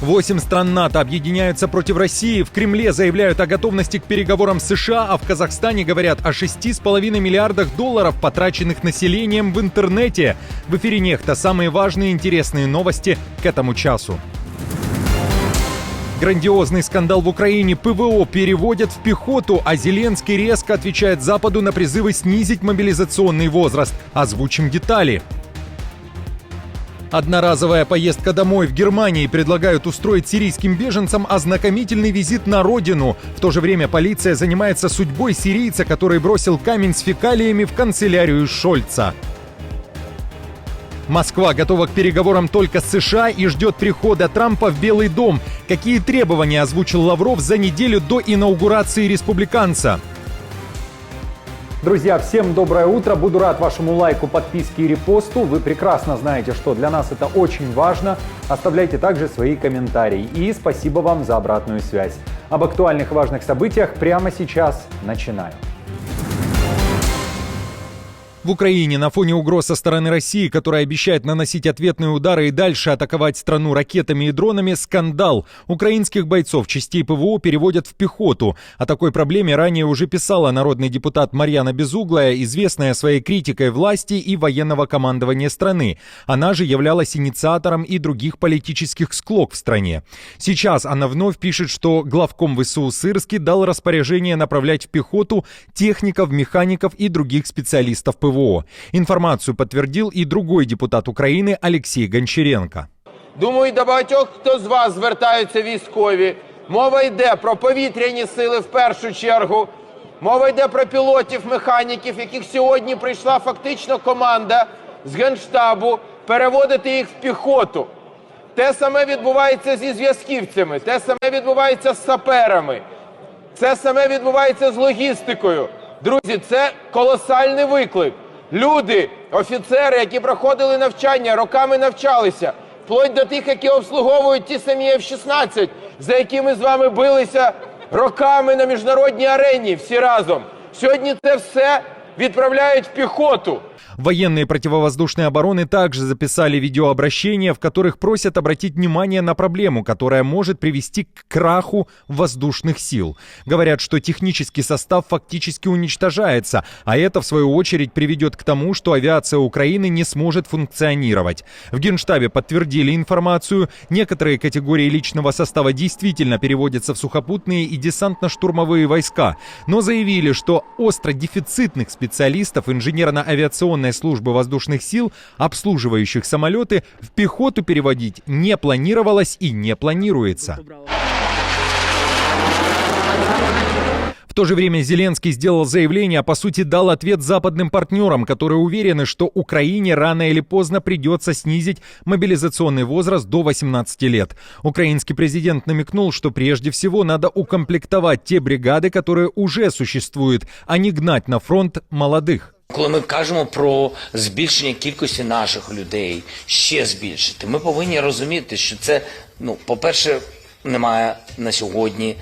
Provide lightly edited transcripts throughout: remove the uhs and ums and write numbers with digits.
8 стран НАТО объединяются против России. В Кремле заявляют о готовности к переговорам с США, а в Казахстане говорят о 6,5 миллиардах долларов, потраченных населением в интернете. В эфире «Нехта» самые важные и интересные новости к этому часу. Грандиозный скандал в Украине. ПВО переводят в пехоту, а Зеленский резко отвечает Западу на призывы снизить мобилизационный возраст. Озвучим детали. Одноразовая поездка домой. В Германии предлагают устроить сирийским беженцам ознакомительный визит на родину. В то же время полиция занимается судьбой сирийца, который бросил камень с фекалиями в канцелярию Шольца. Москва готова к переговорам только с США и ждет прихода Трампа в Белый дом. Какие требования озвучил Лавров за неделю до инаугурации республиканца? Друзья, всем доброе утро. Буду рад вашему лайку, подписке и репосту. Вы прекрасно знаете, что для нас это очень важно. Оставляйте также свои комментарии. И спасибо вам за обратную связь. Об актуальных и важных событиях прямо сейчас начинаем. В Украине на фоне угроз со стороны России, которая обещает наносить ответные удары и дальше атаковать страну ракетами и дронами, скандал. Украинских бойцов частей ПВО переводят в пехоту. О такой проблеме ранее уже писала народный депутат Марьяна Безуглая, известная своей критикой власти и военного командования страны. Она же являлась инициатором и других политических склок в стране. Сейчас она вновь пишет, что главком ВСУ Сырский дал распоряжение направлять в пехоту техников, механиков и других специалистов ПВО. Інформацію підтвердив і другий депутат України Олексій Гончаренко. Думаю, до багатьох, хто з вас звертаються військові, мова йде про повітряні сили в першу чергу, мова йде про пілотів, механіків, яких сьогодні прийшла фактично команда з Генштабу переводити їх в піхоту. Те саме відбувається зі зв'язківцями, те саме відбувається з саперами, це саме відбувається з логістикою. Друзі, це колосальний виклик. Люди, офіцери, які проходили навчання, роками навчалися, вплоть до тих, які обслуговують ті самі F-16, за якими з вами билися роками на міжнародній арені всі разом. Сьогодні це все відправляють в пехоту. Военные противовоздушной обороны также записали видеообращения, в которых просят обратить внимание на проблему, которая может привести к краху воздушных сил. Говорят, что технический состав фактически уничтожается, а это, в свою очередь, приведет к тому, что авиация Украины не сможет функционировать. В Генштабе подтвердили информацию. Некоторые категории личного состава действительно переводятся в сухопутные и десантно-штурмовые войска, но заявили, что остро дефицитных специалистов инженерно-авиационной службы воздушных сил, обслуживающих самолеты, в пехоту переводить не планировалось и не планируется. В то же время Зеленский сделал заявление, а по сути дал ответ западным партнерам, которые уверены, что Украине рано или поздно придется снизить мобилизационный возраст до 18 лет. Украинский президент намекнул, что прежде всего надо укомплектовать те бригады, которые уже существуют, а не гнать на фронт молодых. Коли ми кажемо про збільшення кількості наших людей, ще збільшити, ми повинні розуміти, що це, по-перше, немає на сьогодні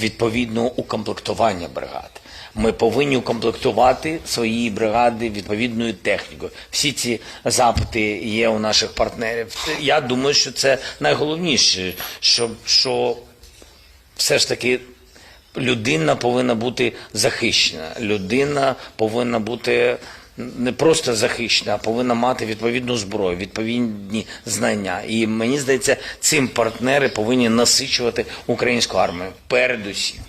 відповідного укомплектування бригад. Ми повинні укомплектувати свої бригади відповідною технікою. Всі ці запити є у наших партнерів. Я думаю, що це найголовніше, що все ж таки людина повинна бути захищена. Людина повинна бути не просто захищена, а повинна мати відповідну зброю, відповідні знання. І мені здається, цим партнери повинні насичувати українську армію передусім.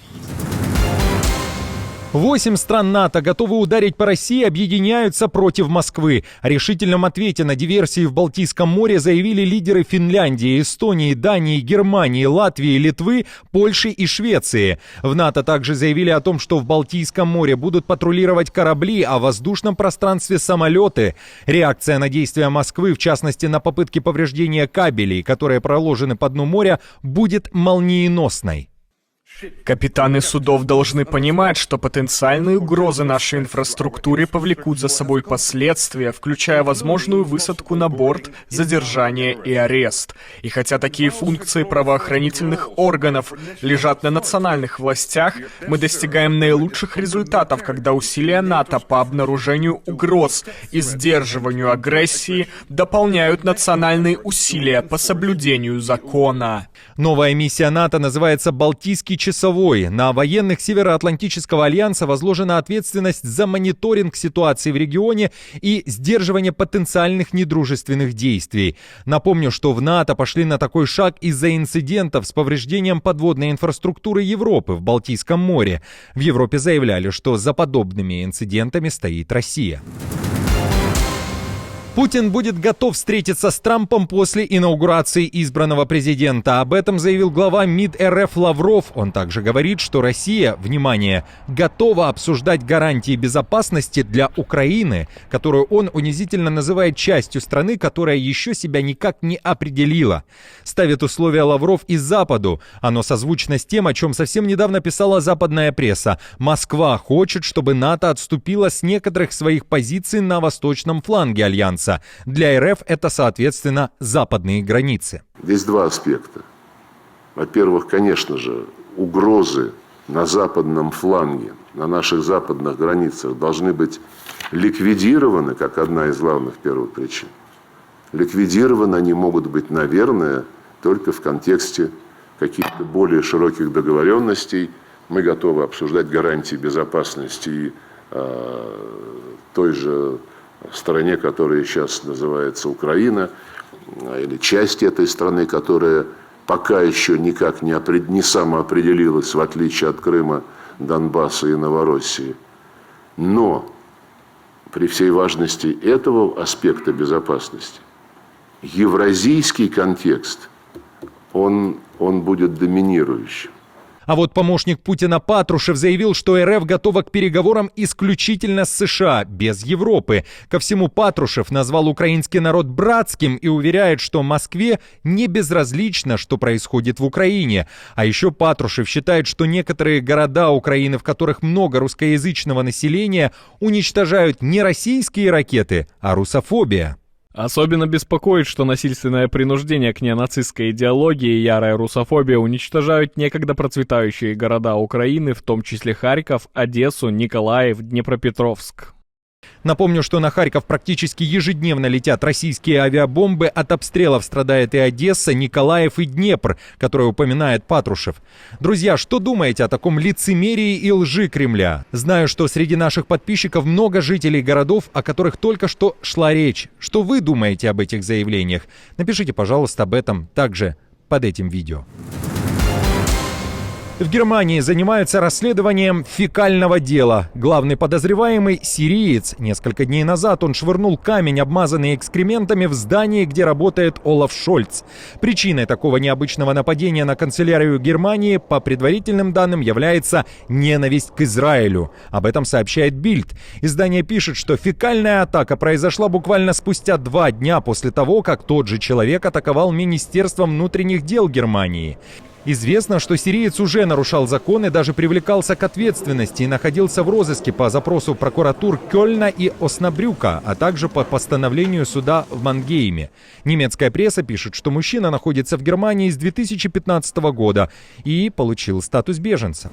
8 стран НАТО готовы ударить по России, объединяются против Москвы. О решительном ответе на диверсии в Балтийском море заявили лидеры Финляндии, Эстонии, Дании, Германии, Латвии, Литвы, Польши и Швеции. В НАТО также заявили о том, что в Балтийском море будут патрулировать корабли, а в воздушном пространстве самолеты. Реакция на действия Москвы, в частности на попытки повреждения кабелей, которые проложены по дну моря, будет молниеносной. Капитаны судов должны понимать, что потенциальные угрозы нашей инфраструктуре повлекут за собой последствия, включая возможную высадку на борт, задержание и арест. И хотя такие функции правоохранительных органов лежат на национальных властях, мы достигаем наилучших результатов, когда усилия НАТО по обнаружению угроз и сдерживанию агрессии дополняют национальные усилия по соблюдению закона. Новая миссия НАТО называется «Балтийский часовой». На военных Североатлантического альянса возложена ответственность за мониторинг ситуации в регионе и сдерживание потенциальных недружественных действий. Напомню, что в НАТО пошли на такой шаг из-за инцидентов с повреждением подводной инфраструктуры Европы в Балтийском море. В Европе заявляли, что за подобными инцидентами стоит Россия. Путин будет готов встретиться с Трампом после инаугурации избранного президента. Об этом заявил глава МИД РФ Лавров. Он также говорит, что Россия, внимание, готова обсуждать гарантии безопасности для Украины, которую он унизительно называет частью страны, которая еще себя никак не определила. Ставит условия Лавров и Западу. Оно созвучно с тем, о чем совсем недавно писала западная пресса. Москва хочет, чтобы НАТО отступила с некоторых своих позиций на восточном фланге альянса. Для РФ это, соответственно, западные границы. Здесь два аспекта. Во-первых, конечно же, угрозы на западном фланге, на наших западных границах должны быть ликвидированы, как одна из главных первых причин. Ликвидированы они могут быть, наверное, только в контексте каких-то более широких договоренностей. Мы готовы обсуждать гарантии безопасности той же стране, которая сейчас называется Украина, или части этой страны, которая пока еще никак не самоопределилась, в отличие от Крыма, Донбасса и Новороссии. Но при всей важности этого аспекта безопасности, евразийский контекст, он будет доминирующим. А вот помощник Путина Патрушев заявил, что РФ готова к переговорам исключительно с США, без Европы. Ко всему, Патрушев назвал украинский народ братским и уверяет, что Москве не безразлично, что происходит в Украине. А еще Патрушев считает, что некоторые города Украины, в которых много русскоязычного населения, уничтожают не российские ракеты, а русофобия. Особенно беспокоит, что насильственное принуждение к неонацистской идеологии и ярая русофобия уничтожают некогда процветающие города Украины, в том числе Харьков, Одессу, Николаев, Днепропетровск. Напомню, что на Харьков практически ежедневно летят российские авиабомбы. От обстрелов страдает и Одесса, Николаев и Днепр, который упоминает Патрушев. Друзья, что думаете о таком лицемерии и лжи Кремля? Знаю, что среди наших подписчиков много жителей городов, о которых только что шла речь. Что вы думаете об этих заявлениях? Напишите, пожалуйста, об этом также под этим видео. В Германии занимаются расследованием фекального дела. Главный подозреваемый – сириец. Несколько дней назад он швырнул камень, обмазанный экскрементами, в здание, где работает Олаф Шольц. Причиной такого необычного нападения на канцелярию Германии, по предварительным данным, является ненависть к Израилю. Об этом сообщает Bild. Издание пишет, что фекальная атака произошла буквально спустя 2 дня после того, как тот же человек атаковал Министерство внутренних дел Германии. Известно, что сириец уже нарушал закон и даже привлекался к ответственности и находился в розыске по запросу прокуратур Кёльна и Оснабрюка, а также по постановлению суда в Мангейме. Немецкая пресса пишет, что мужчина находится в Германии с 2015 года и получил статус беженца.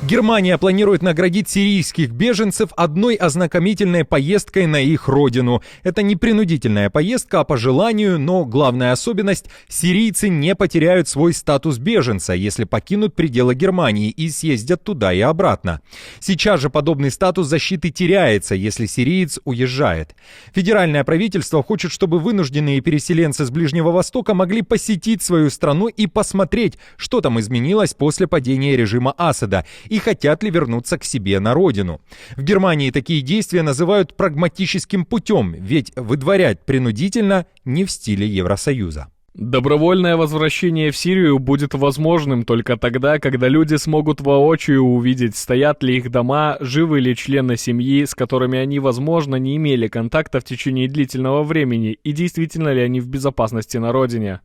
Германия планирует наградить сирийских беженцев одной ознакомительной поездкой на их родину. Это не принудительная поездка, а по желанию, но главная особенность – сирийцы не потеряют свой статус беженца, если покинут пределы Германии и съездят туда и обратно. Сейчас же подобный статус защиты теряется, если сириец уезжает. Федеральное правительство хочет, чтобы вынужденные переселенцы с Ближнего Востока могли посетить свою страну и посмотреть, что там изменилось после падения режима Асада, и хотят ли вернуться к себе на родину. В Германии такие действия называют прагматическим путем, ведь выдворять принудительно не в стиле Евросоюза. Добровольное возвращение в Сирию будет возможным только тогда, когда люди смогут воочию увидеть, стоят ли их дома, живы ли члены семьи, с которыми они, возможно, не имели контакта в течение длительного времени, и действительно ли они в безопасности на родине.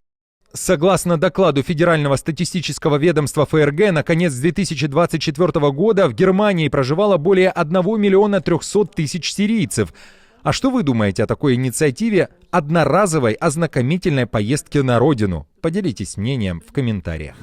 Согласно докладу Федерального статистического ведомства ФРГ, на конец 2024 года в Германии проживало более 1 миллиона 300 тысяч сирийцев. А что вы думаете о такой инициативе одноразовой ознакомительной поездки на родину? Поделитесь мнением в комментариях.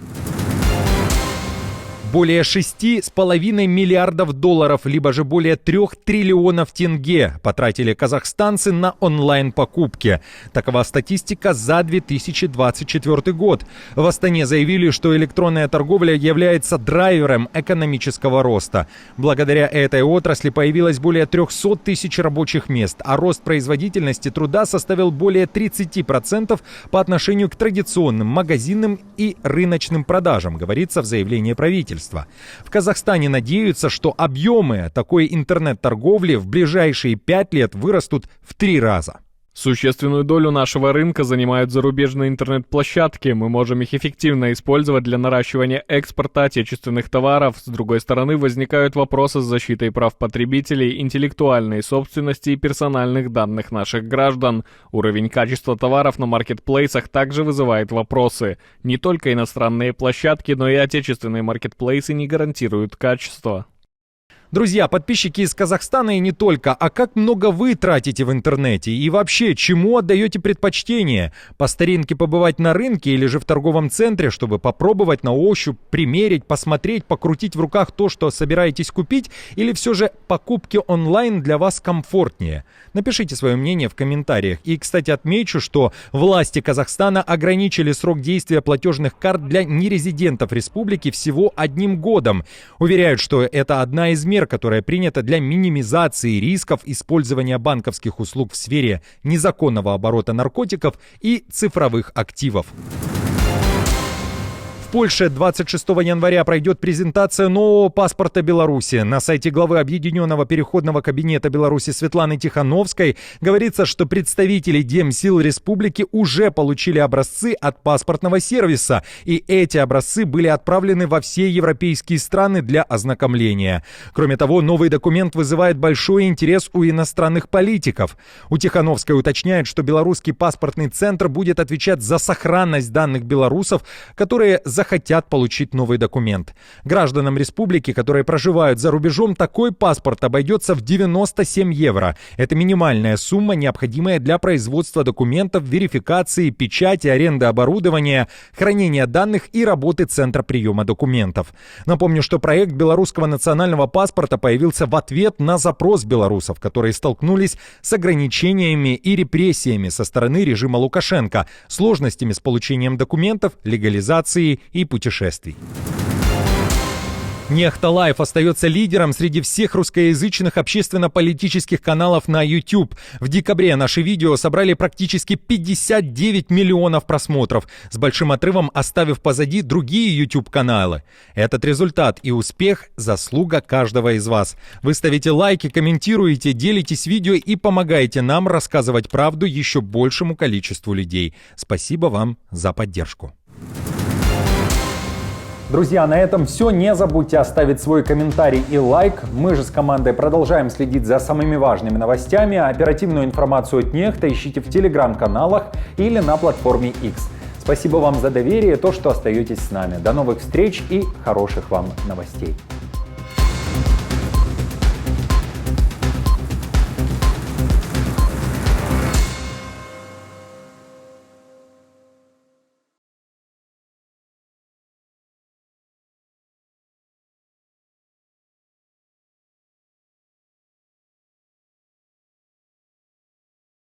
Более 6,5 миллиардов долларов, либо же более 3 триллионов тенге потратили казахстанцы на онлайн-покупки. Такова статистика за 2024 год. В Астане заявили, что электронная торговля является драйвером экономического роста. Благодаря этой отрасли появилось более 300 тысяч рабочих мест, а рост производительности труда составил более 30% по отношению к традиционным магазинным и рыночным продажам, говорится в заявлении правительства. В Казахстане надеются, что объемы такой интернет-торговли в ближайшие 5 лет вырастут в 3 раза. Существенную долю нашего рынка занимают зарубежные интернет-площадки. Мы можем их эффективно использовать для наращивания экспорта отечественных товаров. С другой стороны, возникают вопросы с защитой прав потребителей, интеллектуальной собственности и персональных данных наших граждан. Уровень качества товаров на маркетплейсах также вызывает вопросы. Не только иностранные площадки, но и отечественные маркетплейсы не гарантируют качество. Друзья, подписчики из Казахстана и не только, а как много вы тратите в интернете и вообще, чему отдаете предпочтение? По старинке побывать на рынке или же в торговом центре, чтобы попробовать на ощупь, примерить, посмотреть, покрутить в руках то, что собираетесь купить, или все же покупки онлайн для вас комфортнее? Напишите свое мнение в комментариях. И, кстати, отмечу, что власти Казахстана ограничили срок действия платежных карт для нерезидентов республики всего 1 годом. Уверяют, что это одна из мер, которая принята для минимизации рисков использования банковских услуг в сфере незаконного оборота наркотиков и цифровых активов. В Польше 26 января пройдет презентация нового паспорта Беларуси. На сайте главы Объединенного переходного кабинета Беларуси Светланы Тихановской говорится, что представители Демсил Республики уже получили образцы от паспортного сервиса, и эти образцы были отправлены во все европейские страны для ознакомления. Кроме того, новый документ вызывает большой интерес у иностранных политиков. У Тихановской уточняет, что белорусский паспортный центр будет отвечать за сохранность данных белорусов, которые захотят получить новый документ. Гражданам республики, которые проживают за рубежом, такой паспорт обойдется в 97 евро. Это минимальная сумма, необходимая для производства документов, верификации, печати, аренды оборудования, хранения данных и работы Центра приема документов. Напомню, что проект белорусского национального паспорта появился в ответ на запрос белорусов, которые столкнулись с ограничениями и репрессиями со стороны режима Лукашенко, сложностями с получением документов, легализацией и путешествий. Нехта Лайф остается лидером среди всех русскоязычных общественно-политических каналов на YouTube. В декабре наши видео собрали практически 59 миллионов просмотров, с большим отрывом оставив позади другие YouTube-каналы. Этот результат и успех – заслуга каждого из вас. Вы ставите лайки, комментируете, делитесь видео и помогаете нам рассказывать правду еще большему количеству людей. Спасибо вам за поддержку. Друзья, на этом все. Не забудьте оставить свой комментарий и лайк. Мы же с командой продолжаем следить за самыми важными новостями. Оперативную информацию от Нехта ищите в телеграм-каналах или на платформе X. Спасибо вам за доверие и то, что остаетесь с нами. До новых встреч и хороших вам новостей.